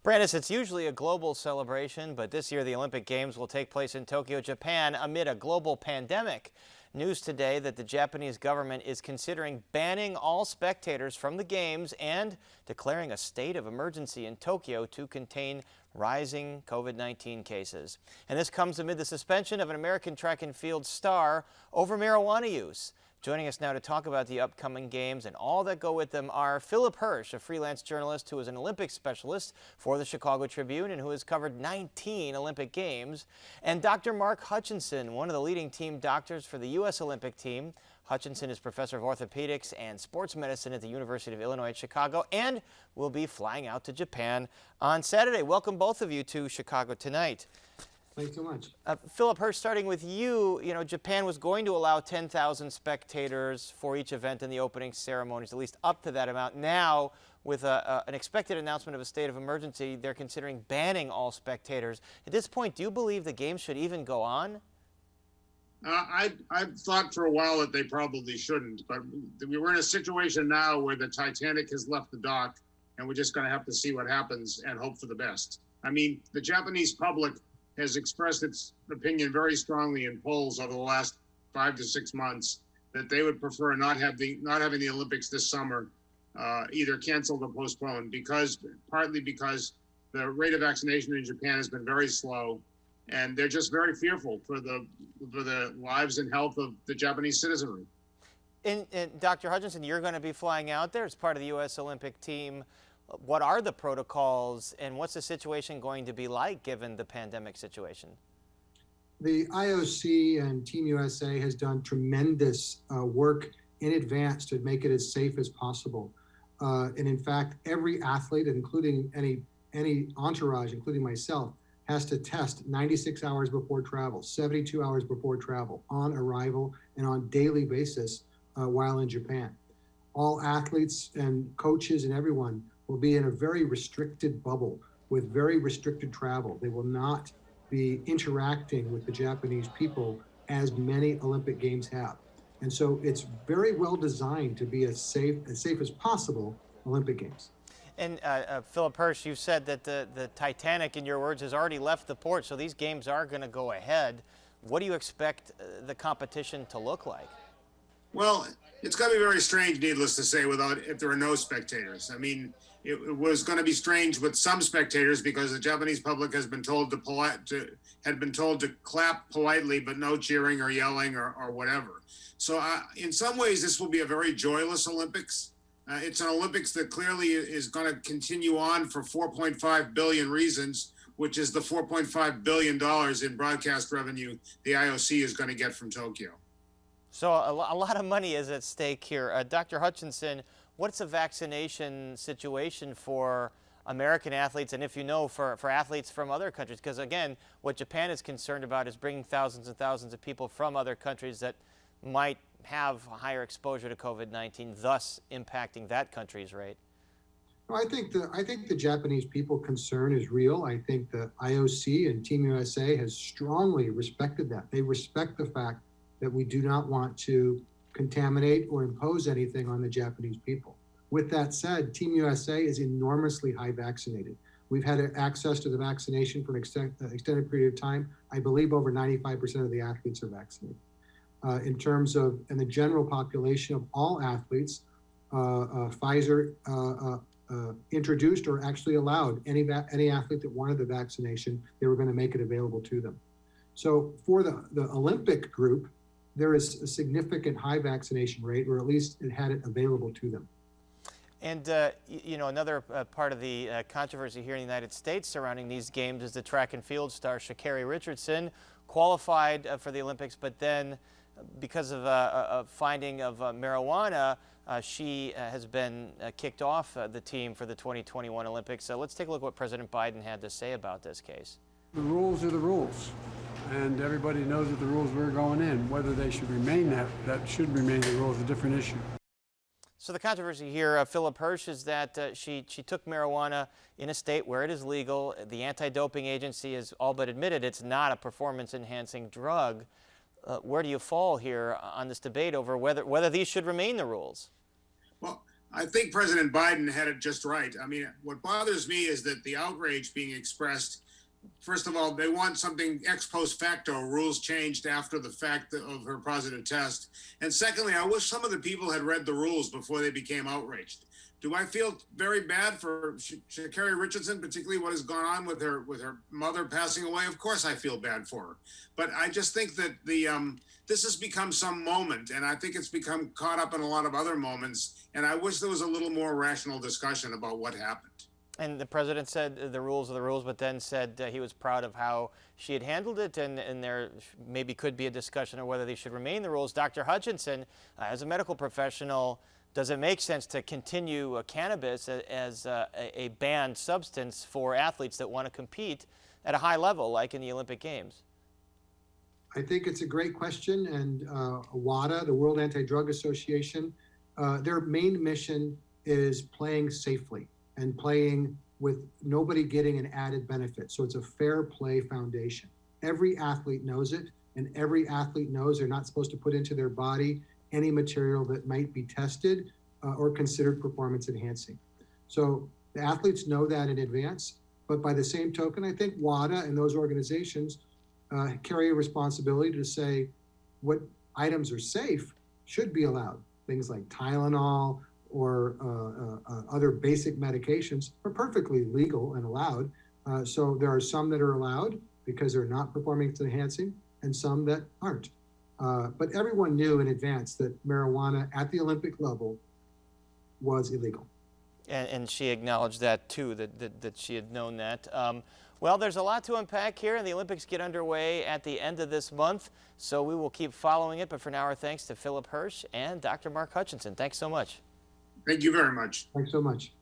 Brandis, it's usually a global celebration, but this year the Olympic Games will take place in Tokyo, Japan, amid a global pandemic. News today that the Japanese government is considering banning all spectators from the Games and declaring a state of emergency in Tokyo to contain rising COVID-19 cases. And this comes amid the suspension of an American track and field star over marijuana use. Joining us now to talk about the upcoming Games and all that go with them are Philip Hirsch, a freelance journalist who is an Olympic specialist for the Chicago Tribune and who has covered 19 Olympic Games, and Dr. Mark Hutchinson, one of the leading team doctors for the U.S. Olympic team. Hutchinson is professor of orthopedics and sports medicine at the University of Illinois at Chicago and will be flying out to Japan on Saturday. Welcome both of you to Chicago tonight. Thanks so much. Philip Hirsch, starting with you, Japan was going to allow 10,000 spectators for each event in the opening ceremonies, at least up to that amount. Now, with an expected announcement of a state of emergency, they're considering banning all spectators. At this point, do you believe the Games should even go on? I've thought for a while that they probably shouldn't, but we're in a situation now where the Titanic has left the dock, and we're just going to have to see what happens and hope for the best. I mean, the Japanese public has expressed its opinion very strongly in polls over the last 5 to 6 months that they would prefer not having the Olympics this summer, either canceled or postponed, partly because the rate of vaccination in Japan has been very slow, and they're just very fearful for the lives and health of the Japanese citizenry. And Dr. Hutchinson, you're going to be flying out there as part of the U.S. Olympic team. What are the protocols and what's the situation going to be like given the pandemic situation? The IOC and Team USA has done tremendous work in advance to make it as safe as possible. And in fact, every athlete, including any entourage, including myself, has to test 96 hours before travel, 72 hours before travel, on arrival and on daily basis while in Japan. All athletes and coaches and everyone will be in a very restricted bubble with very restricted travel. They will not be interacting with the Japanese people as many Olympic Games have. And so it's very well designed to be as safe as possible Olympic Games. And Philip Hirsch, you said that the Titanic, in your words, has already left the port, so these Games are going to go ahead. What do you expect the competition to look like? Well, it's going to be very strange, needless to say, if there are no spectators. I mean, it was going to be strange with some spectators because the Japanese public has been told to clap politely, but no cheering or yelling or whatever. So in some ways, this will be a very joyless Olympics. It's an Olympics that clearly is going to continue on for 4.5 billion reasons, which is the $4.5 billion in broadcast revenue the IOC is going to get from Tokyo. So a lot of money is at stake here. Dr. Hutchinson, what's the vaccination situation for American athletes, and if you know, for athletes from other countries? Because again, what Japan is concerned about is bringing thousands and thousands of people from other countries that might have higher exposure to COVID-19, thus impacting that country's rate. Well, I think the Japanese people concern is real. I think the IOC and Team USA has strongly respected that. They respect the fact that we do not want to contaminate or impose anything on the Japanese people. With that said, Team USA is enormously high vaccinated. We've had access to the vaccination for an extended period of time. I believe over 95% of the athletes are vaccinated. In terms of, and the general population of all athletes, Pfizer introduced or actually allowed any athlete that wanted the vaccination, they were going to make it available to them. So for the Olympic group, there is a significant high vaccination rate, or at least it had it available to them. And, another part of the controversy here in the United States surrounding these Games is the track and field star Sha'Carri Richardson qualified for the Olympics, but then because of a finding of marijuana, she has been kicked off the team for the 2021 Olympics. So let's take a look at what President Biden had to say about this case. The rules are the rules, and everybody knows that the rules were going in. Whether they should remain that should remain the rules, a different issue. So the controversy here, Philip Hirsch, is that she took marijuana in a state where it is legal. The anti-doping agency has all but admitted it's not a performance-enhancing drug. Where do you fall here on this debate over whether these should remain the rules? Well, I think President Biden had it just right. I mean, what bothers me is that the outrage being expressed, first of all, they want something ex post facto, rules changed after the fact of her positive test. And secondly, I wish some of the people had read the rules before they became outraged. Do I feel very bad for Sha'Carri Richardson, particularly what has gone on with her mother passing away? Of course I feel bad for her. But I just think that this has become some moment, and I think it's become caught up in a lot of other moments. And I wish there was a little more rational discussion about what happened. And the president said the rules are the rules, but then said he was proud of how she had handled it, and there maybe could be a discussion of whether they should remain the rules. Dr. Hutchinson, as a medical professional, does it make sense to continue cannabis as a banned substance for athletes that want to compete at a high level, like in the Olympic Games? I think it's a great question, and WADA, the World Anti-Drug Association, their main mission is playing safely and playing with nobody getting an added benefit. So it's a fair play foundation. Every athlete knows it, and every athlete knows they're not supposed to put into their body any material that might be tested or considered performance enhancing. So the athletes know that in advance, but by the same token, I think WADA and those organizations carry a responsibility to say what items are safe should be allowed. Things like Tylenol or other basic medications are perfectly legal and allowed. So there are some that are allowed because they're not performance enhancing, and some that aren't. But everyone knew in advance that marijuana at the Olympic level was illegal. And she acknowledged that too, that she had known that. Well, there's a lot to unpack here, and the Olympics get underway at the end of this month, so we will keep following it. But for now, our thanks to Philip Hirsch and Dr. Mark Hutchinson. Thanks so much. Thank you very much. Thanks so much.